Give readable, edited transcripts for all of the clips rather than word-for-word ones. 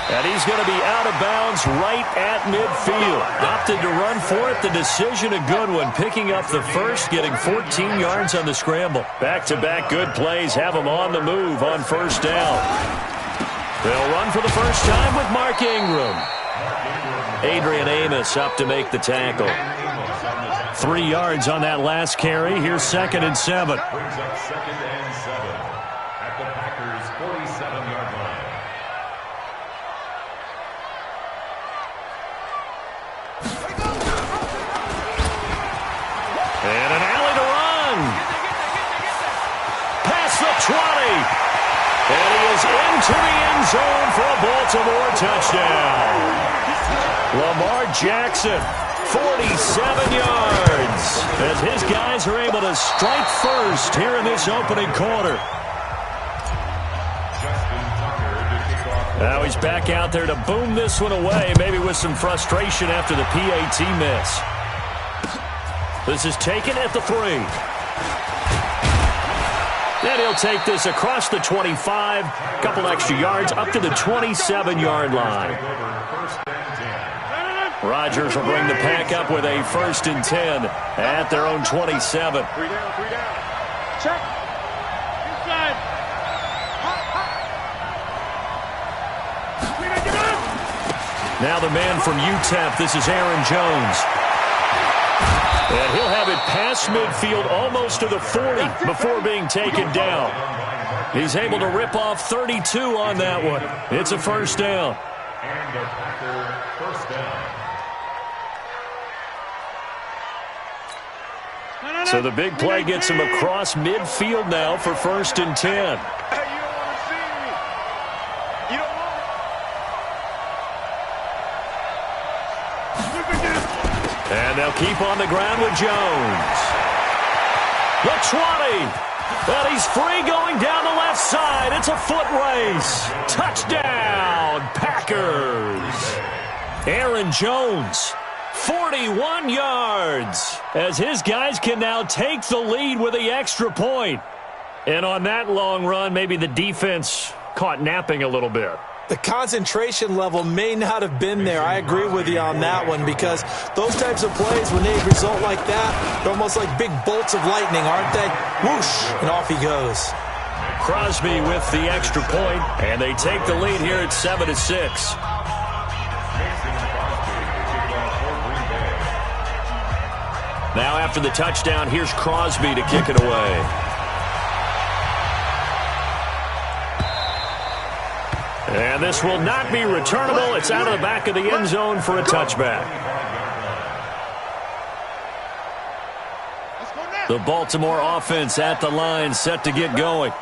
And he's going to be out of bounds right at midfield. Opted to run for it. The decision a good one. Picking up the first, getting 14 yards on the scramble. Back-to-back good plays have him on the move on first down. They'll run for the first time with Mark Ingram. Adrian Amos up to make the tackle. 3 yards on that last carry. Here's 2nd and 7. Brings up 2nd and 7 at the Packers' 47-yard line. And an alley to run. Past the 20. And he is into the end zone for a Baltimore touchdown. Lamar Jackson, 47 yards, as his guys are able to strike first here in this opening quarter. Now he's back out there to boom this one away, maybe with some frustration after the PAT miss. This is taken at the 3. Then he'll take this across the 25, a couple extra yards, up to the 27-yard line. Rodgers will bring the pack up with a 1st and 10 at their own 27. 3 down, 3 down. Check. Inside. Now the man from UTEP, this is Aaron Jones. And he'll have it past midfield almost to the 40 before being taken down. He's able to rip off 32 on that one. It's a first down. And the Packer first down. So the big play gets him across midfield now for 1st and 10. Hey, you don't want to see me. You don't want it. And they'll keep on the ground with Jones. The 20. And he's free going down the left side. It's a foot race. Touchdown, Packers. Aaron Jones, 41 yards, as his guys can now take the lead with the extra point. And on that long run, maybe the defense caught napping a little bit. The concentration level may not have been there. I agree with you on that one, because those types of plays, when they result like that, they're almost like big bolts of lightning, aren't they? Whoosh, and off he goes. Crosby with the extra point, and they take the lead here at 7-6. Now after the touchdown, here's Crosby to kick it away. And this will not be returnable. It's out of the back of the end zone for a touchback. The Baltimore offense at the line, set to get going.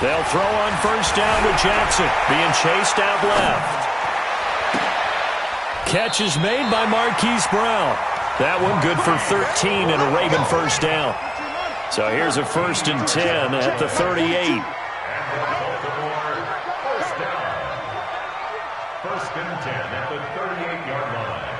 They'll throw on first down with Jackson, being chased out left. Catch is made by Marquise Brown. That one good for 13 and a Raven first down. So here's a 1st and 10 at the 38. And Baltimore first down. 1st and 10 at the 38-yard line.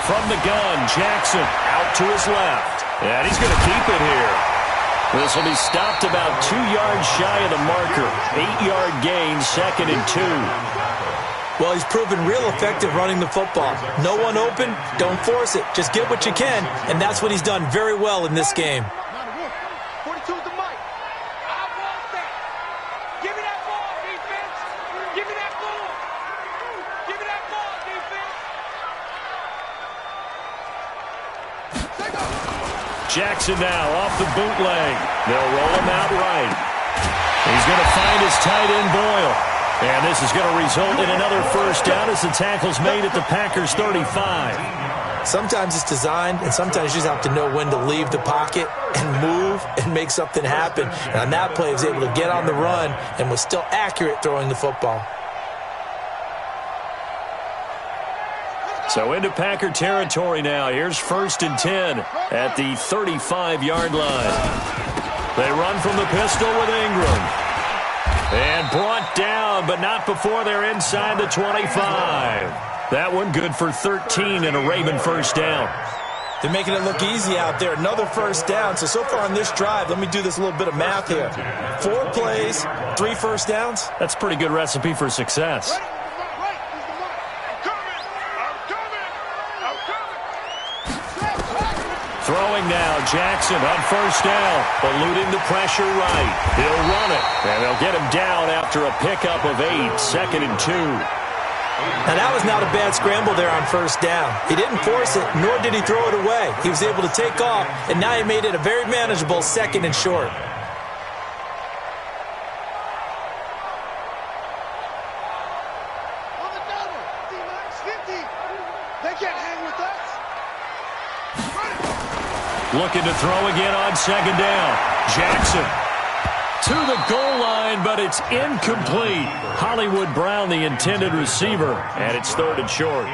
From the gun, Jackson out to his left. And he's going to keep it here. This will be stopped about 2 yards shy of the marker. 8-yard gain, 2nd and 2. Well, he's proven real effective running the football. No one open, don't force it. Just get what you can, and that's what he's done very well in this game. 42's the mic. I want that. Give me that ball, defense. Give me that ball. Give me that ball, defense. Jackson now off the bootleg. They'll roll him out right. He's going to find his tight end, Boyle. And this is going to result in another first down as the tackle's made at the Packers' 35. Sometimes it's designed, and sometimes you just have to know when to leave the pocket and move and make something happen. And on that play, he was able to get on the run and was still accurate throwing the football. So into Packer territory now. Here's 1st and 10 at the 35-yard line. They run from the pistol with Ingram. And brought down, but not before they're inside the 25. That one good for 13 and a Raven first down. They're making it look easy out there. Another first down. So far on this drive, let me do this little bit of math here. 4 plays, 3 first downs. That's a pretty good recipe for success. Throwing now, Jackson on first down, eluding the pressure right. He'll run it, and they'll get him down after a pickup of 8, 2nd and 2. Now, that was not a bad scramble there on first down. He didn't force it, nor did he throw it away. He was able to take off, and now he made it a very manageable 2nd and short. Looking to throw again on 2nd down. Jackson to the goal line, but it's incomplete. Hollywood Brown, the intended receiver, and it's 3rd and short.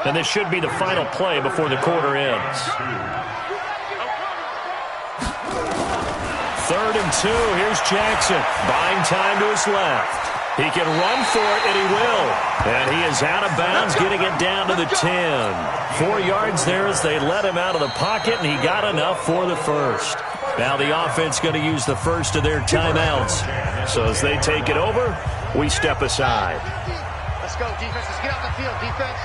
And this should be the final play before the quarter ends. 3rd and 2. Here's Jackson, buying time to his left. He can run for it, and he will. And he is out of bounds, getting it down to the 10. 4 yards there as they let him out of the pocket, and he got enough for the first. Now the offense going to use the first of their timeouts. So as they take it over, we step aside. Let's go, defense. Let's get out the field, defense.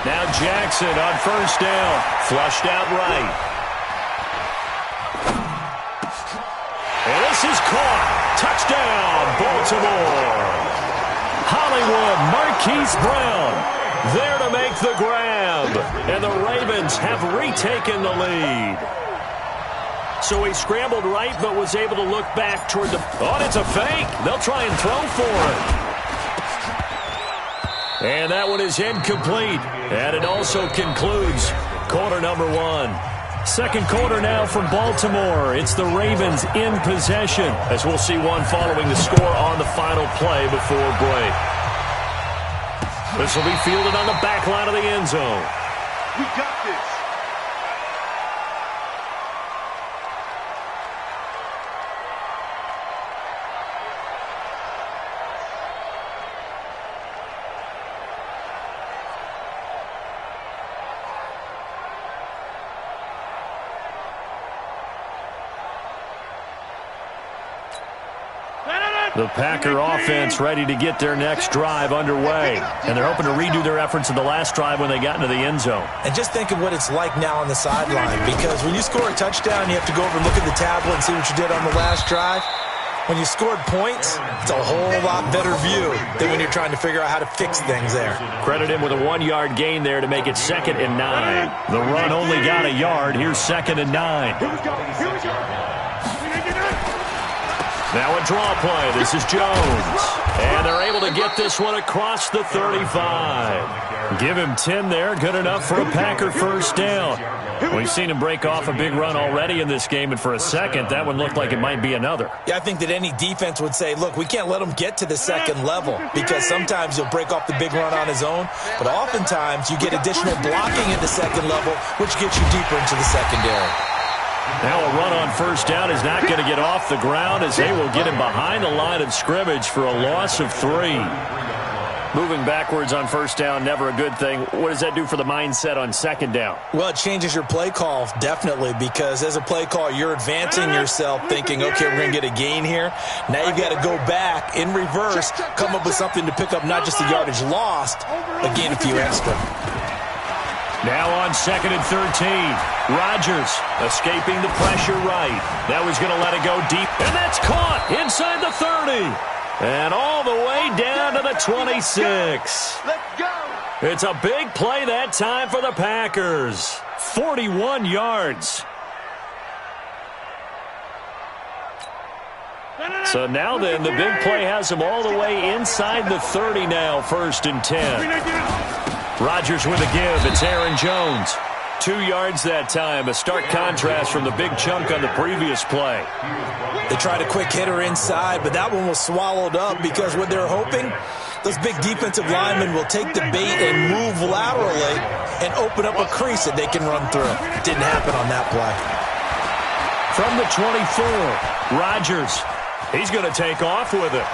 Now Jackson on first down. Flushed out right. And this is caught. Touchdown, Baltimore. Hollywood Marquise Brown there to make the grab. And the Ravens have retaken the lead. So he scrambled right but was able to look back toward the... Oh, it's a fake. They'll try and throw for it. And that one is incomplete. And it also concludes quarter number 1. Second quarter now from Baltimore. It's the Ravens in possession, as we'll see one following the score on the final play before break. This will be fielded on the back line of the end zone. We got this. The Packer offense ready to get their next drive underway. And they're hoping to redo their efforts in the last drive when they got into the end zone. And just think of what it's like now on the sideline, because when you score a touchdown, you have to go over and look at the tablet and see what you did on the last drive. When you scored points, it's a whole lot better view than when you're trying to figure out how to fix things there. Credit him with a 1-yard gain there to make it 2nd and 9. The run only got a yard. Here's 2nd and 9. Here we go. Here we go. Now a draw play. This is Jones. And they're able to get this one across the 35. Give him 10 there. Good enough for a Packer first down. We've seen him break off a big run already in this game, and for a second, that one looked like it might be another. Yeah, I think that any defense would say, look, we can't let him get to the second level, because sometimes he'll break off the big run on his own, but oftentimes you get additional blocking in the second level, which gets you deeper into the secondary. Now a run on first down is not going to get off the ground, as they will get him behind the line of scrimmage for a loss of 3. Moving backwards on first down, never a good thing. What does that do for the mindset on second down? Well, it changes your play call, definitely, because as a play call, you're advancing yourself thinking, okay, we're going to get a gain here. Now you've got to go back in reverse, come up with something to pick up not just the yardage lost, but gain a few extra. Now on 2nd and 13. Rodgers escaping the pressure right. That was going to let it go deep. And that's caught inside the 30. And all the way down to the 26. Let's go. It's a big play that time for the Packers. 41 yards. So now then, the big play has them all the way inside the 30 now, 1st and 10. Rodgers with a give. It's Aaron Jones. 2 yards that time. A stark contrast from the big chunk on the previous play. They tried a quick hitter inside, but that one was swallowed up because what they're hoping, those big defensive linemen will take the bait and move laterally and open up a crease that they can run through. Didn't happen on that play. From the 24, Rodgers. He's going to take off with it.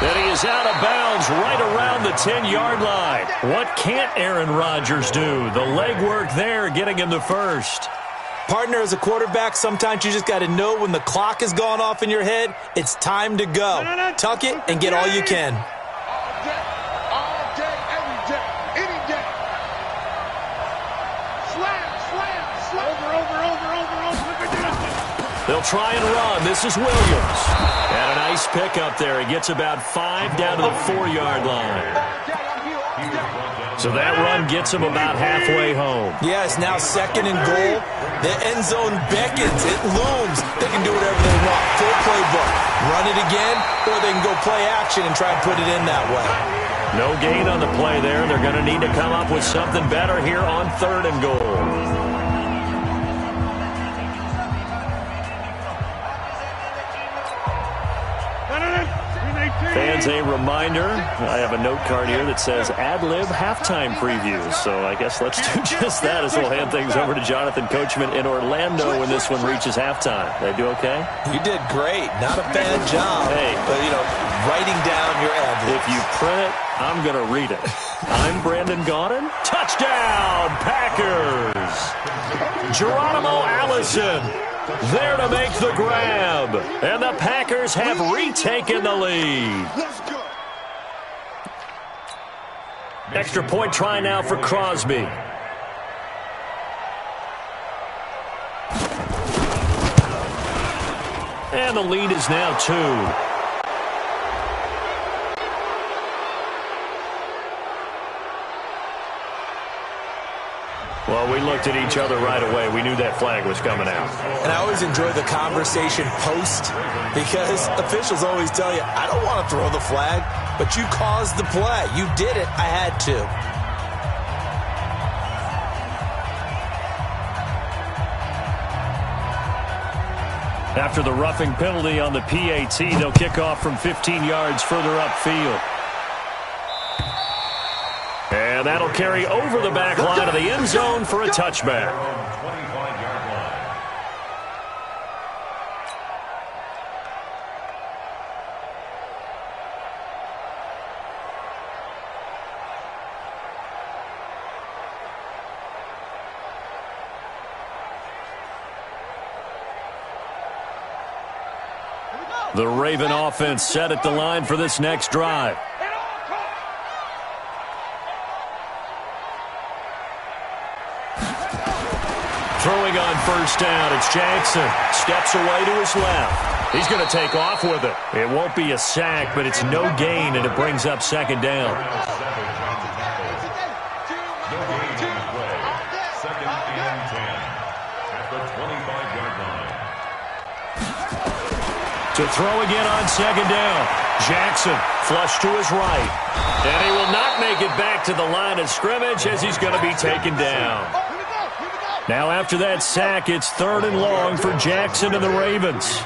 And he is out of bounds right around the 10-yard line. What can't Aaron Rodgers do? The legwork there getting him the first. Partner, as a quarterback, sometimes you just got to know when the clock has gone off in your head, it's time to go. Tuck it and get all you can. All day, every day, any day. Slam. Over. Look at this. They'll try and run. This is Williams. And a nice pickup there. He gets about 5 down to the 4-yard line. So that run gets him about halfway home. Yes, now 2nd and goal. The end zone beckons. It looms. They can do whatever they want. Full playbook. Run it again, or they can go play action and try and put it in that way. No gain on the play there. They're going to need to come up with something better here on 3rd and goal. Fans, a reminder, I have a note card here that says ad-lib halftime previews. So I guess let's do just that as we'll hand things over to Jonathan Coachman in Orlando when this one reaches halftime. They do okay? You did great. Not a bad job. Hey. But, writing down your ad-libs. If you print it, I'm going to read it. I'm Brandon Gaudin. Touchdown, Packers! Geronimo Allison there to make the grab. And the Packers have retaken the lead. Extra point try now for Crosby. And the lead is now 2. Well, we looked at each other right away. We knew that flag was coming out. And I always enjoy the conversation post because officials always tell you, I don't want to throw the flag, but you caused the play. You did it. I had to. After the roughing penalty on the PAT, they'll kick off from 15 yards further upfield. And that'll carry over the back line of the end zone for a touchback. The Raven offense set at the line for this next drive. Throwing on first down, it's Jackson. Steps away to his left. He's going to take off with it. It won't be a sack, but it's no gain, and it brings up 2nd down. To throw again on 2nd down. Jackson flush to his right. And he will not make it back to the line of scrimmage as he's going to be taken down. Now after that sack, it's 3rd and long for Jackson and the Ravens.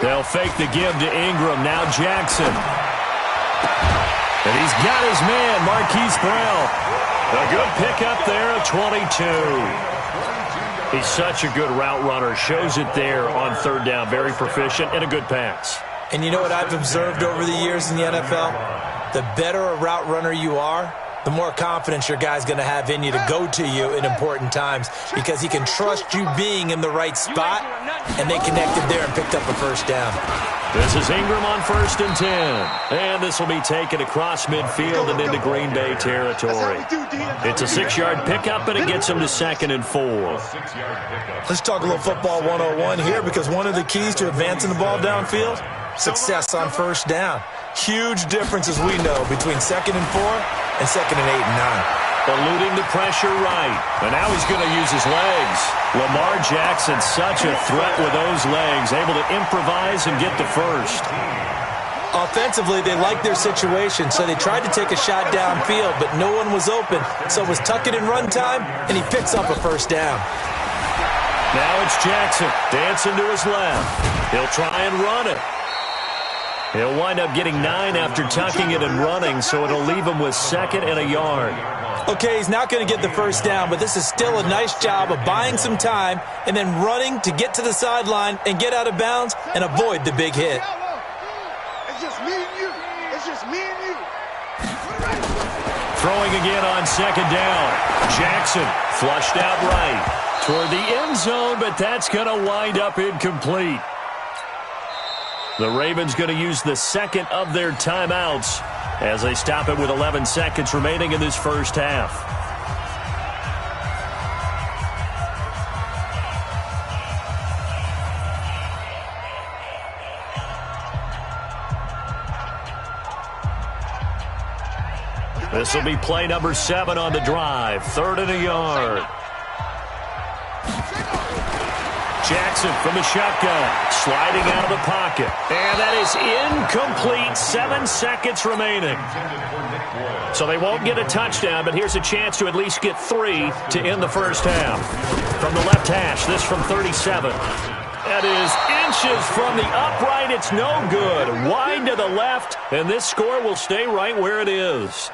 They'll fake the give to Ingram. Now Jackson. And he's got his man, Marquise Brown. A good pickup there at 22. He's such a good route runner. Shows it there on 3rd down. Very proficient and a good pass. And you know what I've observed over the years in the NFL? The better a route runner you are, the more confidence your guy's going to have in you to go to you in important times because he can trust you being in the right spot, and they connected there and picked up a first down. This is Ingram on 1st and 10. And this will be taken across midfield and into Green Bay territory. It's a 6-yard pickup, and it gets him to 2nd and 4. Let's talk a little football 101 here because one of the keys to advancing the ball downfield, success on first down. Huge difference, as we know, between 2nd and 4 and 2nd and 8 and 9. Eluding the pressure right. And now he's going to use his legs. Lamar Jackson, such a threat with those legs, able to improvise and get the first. Offensively, they liked their situation, so they tried to take a shot downfield, but no one was open. So it was tuck it in run time, and he picks up a first down. Now it's Jackson dancing to his left. He'll try and run it. He'll wind up getting 9 after tucking it and running, so it'll leave him with 2nd and a yard. Okay, he's not going to get the first down, but this is still a nice job of buying some time and then running to get to the sideline and get out of bounds and avoid the big hit. It's just me and you. It's just me and you. Throwing again on 2nd down. Jackson flushed out right toward the end zone, but that's going to wind up incomplete. The Ravens going to use the 2nd of their timeouts as they stop it with 11 seconds remaining in this first half. This will be play number 7 on the drive. 3rd and a yard. Jackson from the shotgun, sliding out of the pocket. And that is incomplete. 7 seconds remaining. So they won't get a touchdown, but here's a chance to at least get 3 to end the first half. From the left hash, this from 37. That is inches from the upright. It's no good. Wide to the left, and this score will stay right where it is.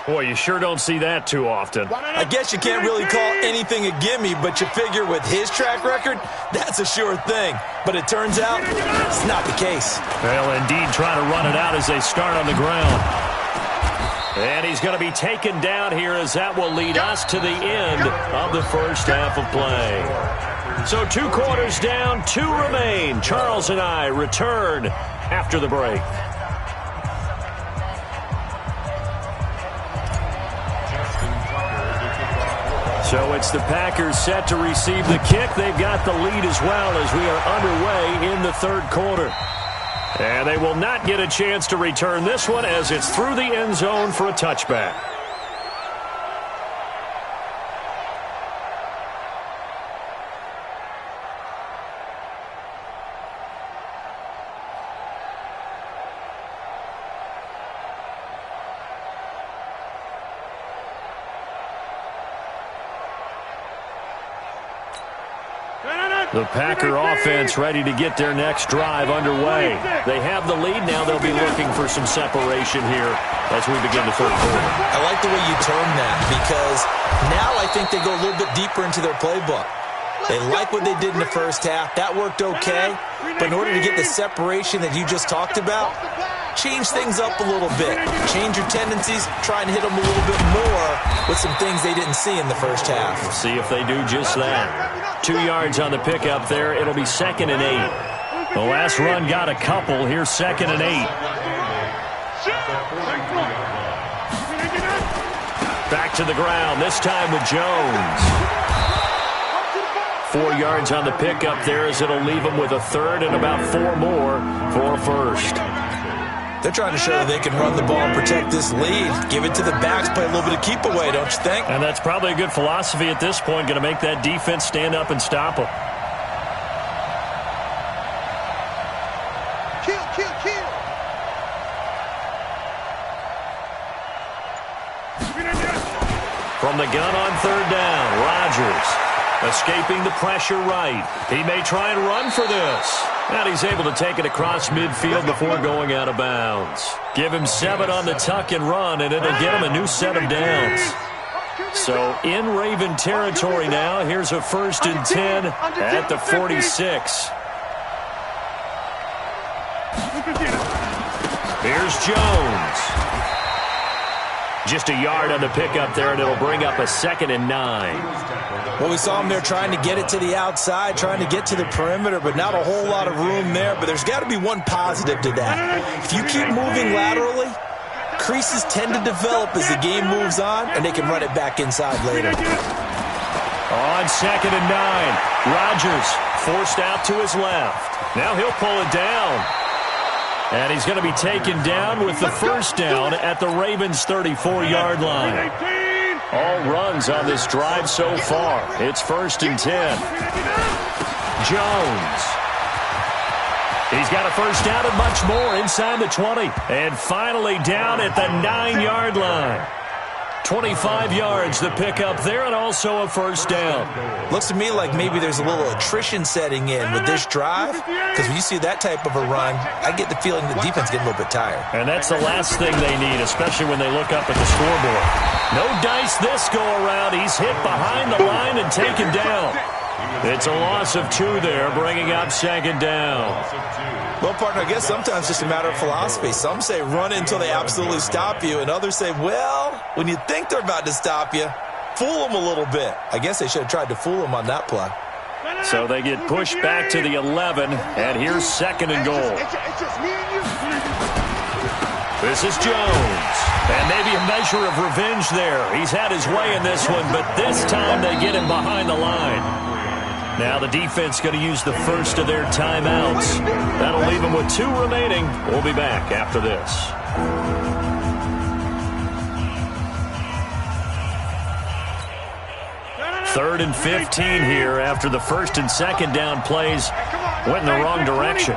Boy, you sure don't see that too often. I guess you can't really call anything a gimme, but you figure with his track record, that's a sure thing. But it turns out it's not the case. Well, indeed, trying to run it out as they start on the ground. And he's going to be taken down here as that will lead us to the end of the first half of play. So 2 quarters down, 2 remain. Charles and I return after the break. So it's the Packers set to receive the kick. They've got the lead as well as we are underway in the 3rd quarter. And they will not get a chance to return this one as it's through the end zone for a touchback. The Packer offense ready to get their next drive underway. They have the lead now. They'll be looking for some separation here as we begin the 3rd quarter. I like the way you term that because now I think they go a little bit deeper into their playbook. They like what they did in the first half. That worked okay. But in order to get the separation that you just talked about, change things up a little bit. Change your tendencies. Try and hit them a little bit more with some things they didn't see in the first half. We'll see if they do just that. 2 yards on the pickup there. It'll be 2nd and 8. The last run got a couple. Here's 2nd and 8. Back to the ground, this time with Jones. 4 yards on the pickup there as it'll leave them with a 3rd and about 4 more for a first. They're trying to show that they can run the ball and protect this lead. Give it to the backs, play a little bit of keep away, don't you think? And that's probably a good philosophy at this point, going to make that defense stand up and stop them. Kill, kill, kill. From the gun on 3rd down, Rodgers escaping the pressure right. He may try and run for this. And he's able to take it across midfield before going out of bounds. Give him 7 on the tuck and run, and it'll get him a new set of downs. So in Raven territory now, here's a 1st and 10 at the 46. Here's Jones. Just a yard on the pickup there, and it'll bring up a 2nd and 9. Well, we saw him there trying to get it to the outside, trying to get to the perimeter, but not a whole lot of room there. But there's got to be one positive to that. If you keep moving laterally, creases tend to develop as the game moves on, and they can run it back inside later. On 2nd and 9, Rodgers forced out to his left. Now he'll pull it down. And he's going to be taken down with the first down at the Ravens' 34-yard line. All runs on this drive so far. It's 1st and 10. Jones. He's got a first down and much more inside the 20. And finally down at the 9-yard line. 25 yards to pick up there and also a first down. Looks to me like maybe there's a little attrition setting in with this drive, because when you see that type of a run, I get the feeling the defense getting a little bit tired. And that's the last thing they need, especially when they look up at the scoreboard. No dice this go-around. He's hit behind the line and taken down. It's a loss of 2 there, bringing up second down. Well, partner, I guess sometimes it's just a matter of philosophy. Some say run until they absolutely stop you, and others say, well, when you think they're about to stop you, fool them a little bit. I guess they should have tried to fool them on that play. So they get pushed back to the 11, and here's second and goal. This is Jones, and maybe a measure of revenge there. He's had his way in this one, but this time they get him behind the line. Now the defense going to use the first of their timeouts. That'll leave them with 2 remaining. We'll be back after this. Third and 15 here after the first and second down plays went in the wrong direction.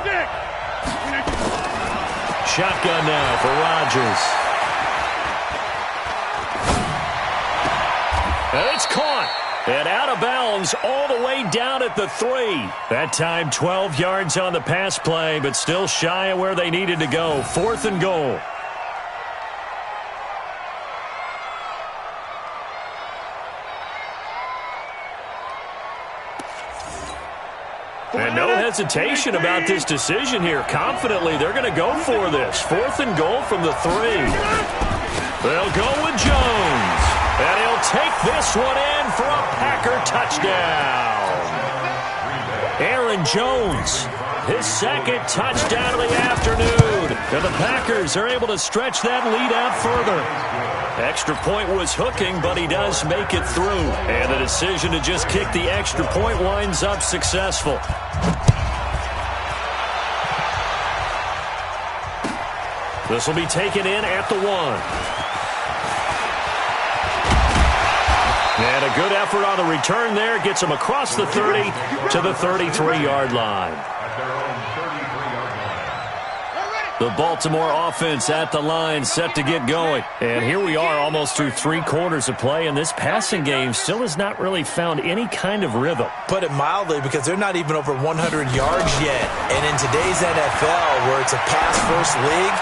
Shotgun now for Rodgers. And it's caught. And out of bounds all the way down at the 3. That time 12 yards on the pass play, but still shy of where they needed to go. 4th and goal. And no hesitation about this decision here. Confidently, they're going to go for this. 4th and goal from the 3. They'll go with Jones. And he'll take this one in for a Packer touchdown. Aaron Jones, his second touchdown of the afternoon. And the Packers are able to stretch that lead out further. Extra point was hooking, but he does make it through. And the decision to just kick the extra point winds up successful. This will be taken in at the 1. And a good effort on the return there. Gets him across the 30 to the 33-yard line. The Baltimore offense at the line, set to get going. And here we are almost through 3 quarters of play, and this passing game still has not really found any kind of rhythm. Put it mildly, because they're not even over 100 yards yet. And in today's NFL, where it's a pass-first league,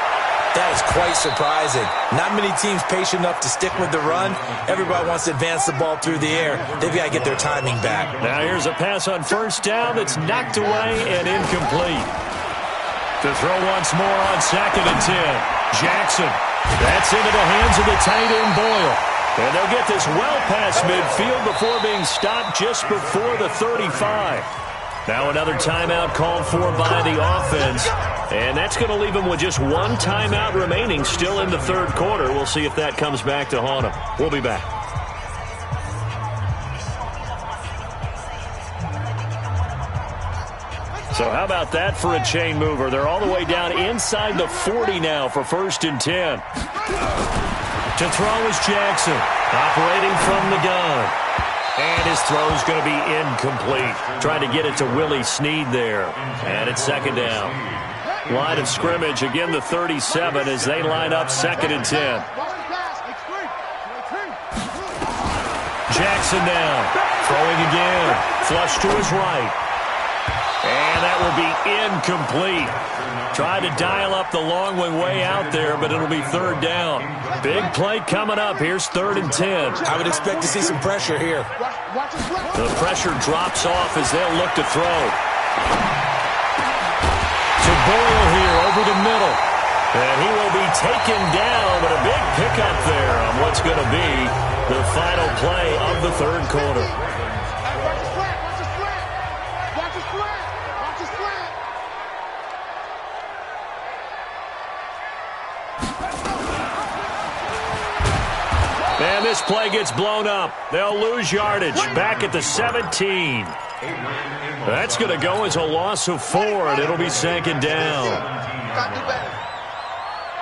that is quite surprising. Not many teams patient enough to stick with the run. Everybody wants to advance the ball through the air. They've got to get their timing back. Now here's a pass on first down that's knocked away and incomplete. To throw once more on 2nd and 10. Jackson. That's into the hands of the tight end Boyle. And they'll get this well past midfield before being stopped just before the 35. Now another timeout called for by the offense. And that's going to leave them with just 1 timeout remaining still in the 3rd quarter. We'll see if that comes back to haunt them. We'll be back. So how about that for a chain mover? They're all the way down inside the 40 now for 1st and 10. To throw is Jackson, operating from the gun. And his throw's going to be incomplete. Trying to get it to Willie Snead there. And it's 2nd down. Line of scrimmage, again the 37 as they line up 2nd and 10. Jackson now, throwing again. Flush to his right. And that will be incomplete. Tried to dial up the long one way out there, but it'll be 3rd down. Big play coming up. Here's 3rd and 10. I would expect to see some pressure here. The pressure drops off as they'll look to throw. To Boyle here over the middle. And he will be taken down, but a big pickup there on what's going to be the final play of the 3rd quarter. And this play gets blown up. They'll lose yardage back at the 17. That's going to go as a loss of 4, and it'll be 2nd down.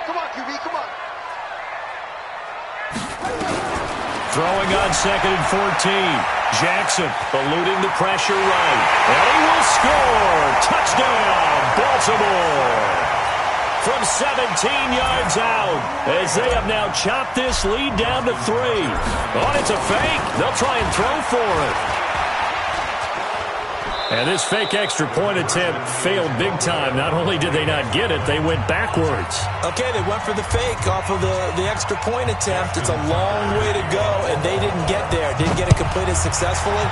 Come on, QB, come on. Throwing on 2nd and 14. Jackson eluding the pressure right. And he will score. Touchdown, Baltimore. From from 17 yards out as they have now chopped this lead down to 3. Oh, it's a fake. They'll try and throw for it. And this fake extra point attempt failed big time. Not only did they not get it, they went backwards. Okay, they went for the fake off of the extra point attempt. It's a long way to go, and they didn't get there. Didn't get it completed successfully.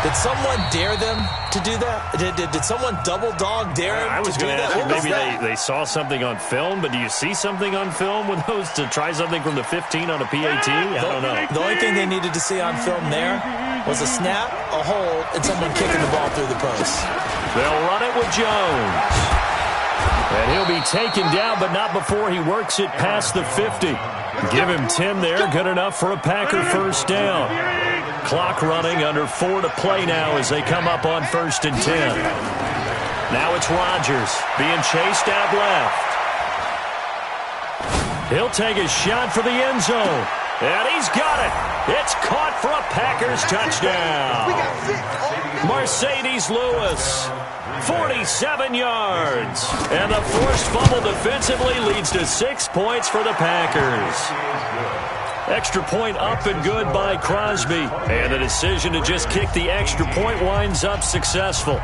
Did someone dare them to do that? Did someone double dog dare them I was to do going to that? ask you, maybe they saw something on film, but do you see something on film with those to try something from the 15 on a PAT? I don't know. The only thing they needed to see on film there was a snap, a hold, and someone kicking the ball through the post. They'll run it with Jones. And he'll be taken down, but not before he works it past the 50. Give him 10 there, good enough for a Packer first down. Clock running, under 4 to play now as they come up on 1st and 10. Now it's Rodgers being chased out left. He'll take a shot for the end zone. And he's got it. It's caught for a Packers touchdown. Mercedes Lewis, 47 yards. And the forced fumble defensively leads to 6 points for the Packers. Extra point up and good by Crosby. And the decision to just kick the extra point winds up successful.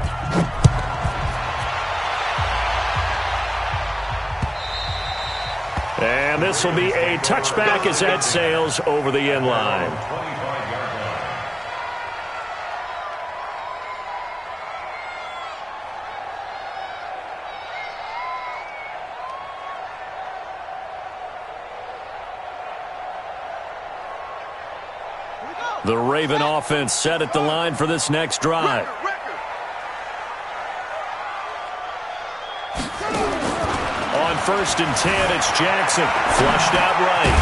And this will be a touchback as that sails over the end line. The Raven offense set at the line for this next drive. On 1st and 10, it's Jackson. Flushed out right.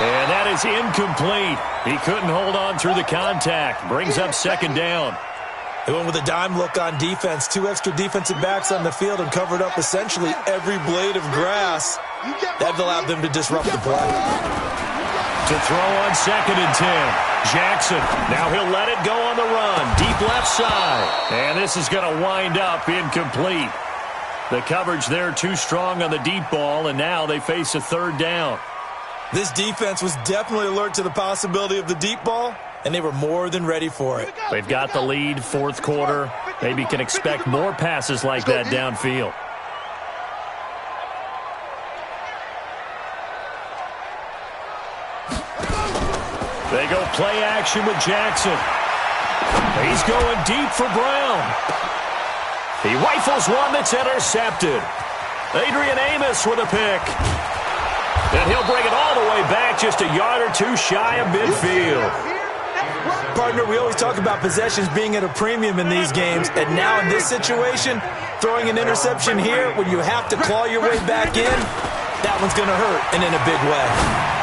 And that is incomplete. He couldn't hold on through the contact. Brings up 2nd down. They went with a dime look on defense. 2 extra defensive backs on the field and covered up essentially every blade of grass. That allowed them to disrupt the play. To throw on 2nd and 10. Jackson, now he'll let it go on the run. Deep left side. And this is going to wind up incomplete. The coverage there too strong on the deep ball, and now they face a 3rd down. This defense was definitely alert to the possibility of the deep ball, and they were more than ready for it. They've got the lead, 4th quarter. Maybe can expect more passes like that downfield. They go play action with Jackson. He's going deep for Brown. He rifles one that's intercepted. Adrian Amos with a pick. And he'll bring it all the way back just a yard or 2 shy of midfield. Partner, we always talk about possessions being at a premium in these games, and now in this situation, throwing an interception here when you have to claw your way back in, that one's going to hurt, and in a big way.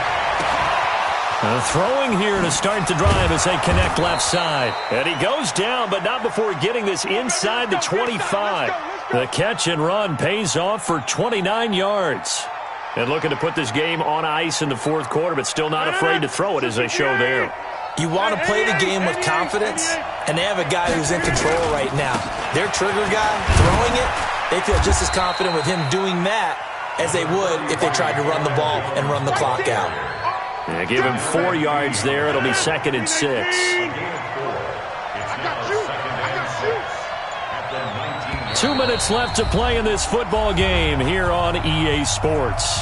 Throwing here to start the drive as they connect left side. And he goes down, but not before getting this inside the 25. The catch and run pays off for 29 yards. And looking to put this game on ice in the 4th quarter, but still not afraid to throw it as they show there. You want to play the game with confidence, and they have a guy who's in control right now. Their trigger guy, throwing it, they feel just as confident with him doing that as they would if they tried to run the ball and run the clock out. Yeah, give him 4 yards there. It'll be 2nd and 6. 2 minutes left to play in this football game here on EA Sports.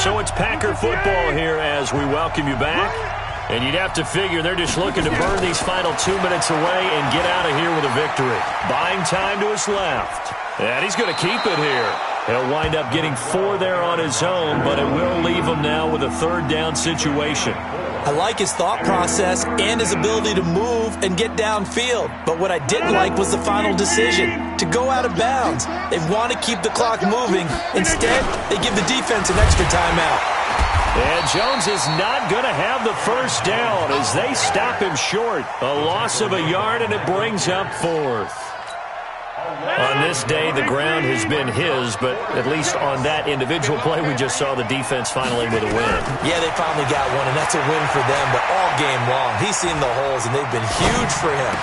So it's Packer football here as we welcome you back. And you'd have to figure they're just looking to burn these final 2 minutes away and get out of here with a victory. Buying time to his left. And he's going to keep it here. He'll wind up getting 4 there on his own, but it will leave him now with a 3rd down situation. I like his thought process and his ability to move and get downfield. But what I didn't like was the final decision, to go out of bounds. They want to keep the clock moving. Instead, they give the defense an extra timeout. And Jones is not going to have the first down as they stop him short. A loss of a yard, and it brings up 4th. On this day, the ground has been his, but at least on that individual play, we just saw the defense finally with a win. Yeah, they finally got one, and that's a win for them, but all game long, he's seen the holes, and they've been huge for him.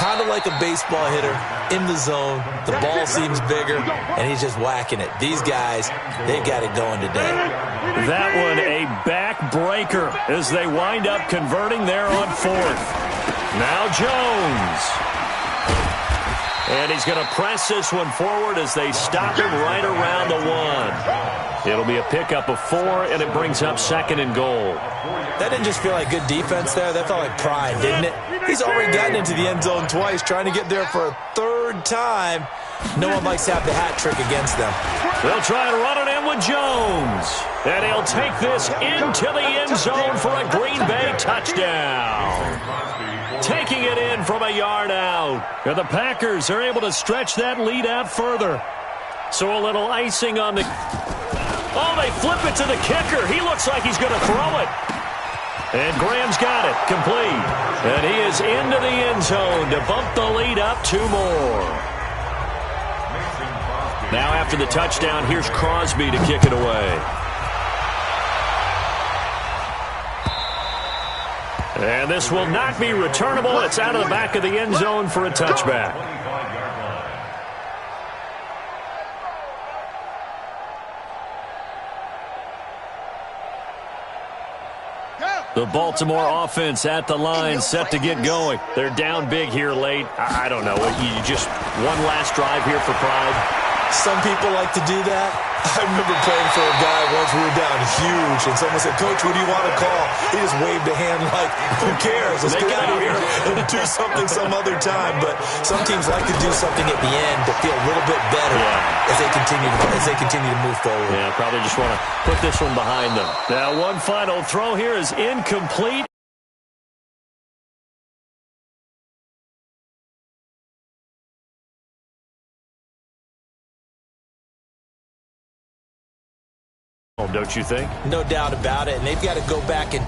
kind of like a baseball hitter in the zone. The ball seems bigger, and he's just whacking it. These guys, they've got it going today. That one a back-breaker as they wind up converting there on fourth. Now Jones. And he's going to press this one forward as they stop him right around the one. It'll be a pickup of 4, and it brings up 2nd and goal. That didn't just feel like good defense there. That felt like pride, didn't it? He's already gotten into the end zone twice, trying to get there for a 3rd time. No one likes to have the hat trick against them. They'll try and run it in with Jones. And he'll take this into the end zone for a Green Bay touchdown. Taking it in from a yard out. And the Packers are able to stretch that lead out further. So a little icing on the... Oh, they flip it to the kicker. He looks like he's going to throw it. And Graham's got it. Complete. And he is into the end zone to bump the lead up 2 more. Now after the touchdown, here's Crosby to kick it away. And this will not be returnable. It's out of the back of the end zone for a touchback. The Baltimore offense at the line, set to get going. They're down big here late. I don't know. You just one last drive here for pride. Some people like to do that. I remember playing for a guy once. We were down huge, and someone said, "Coach, what do you want to call?" He just waved a hand like, "Who cares? Let's get out of here and do something some other time." But some teams like to do something at the end to feel a little bit better as they continue to move forward. Yeah, probably just want to put this one behind them. Now, one final throw here is incomplete. Don't you think? No doubt about it, and they've got to go back and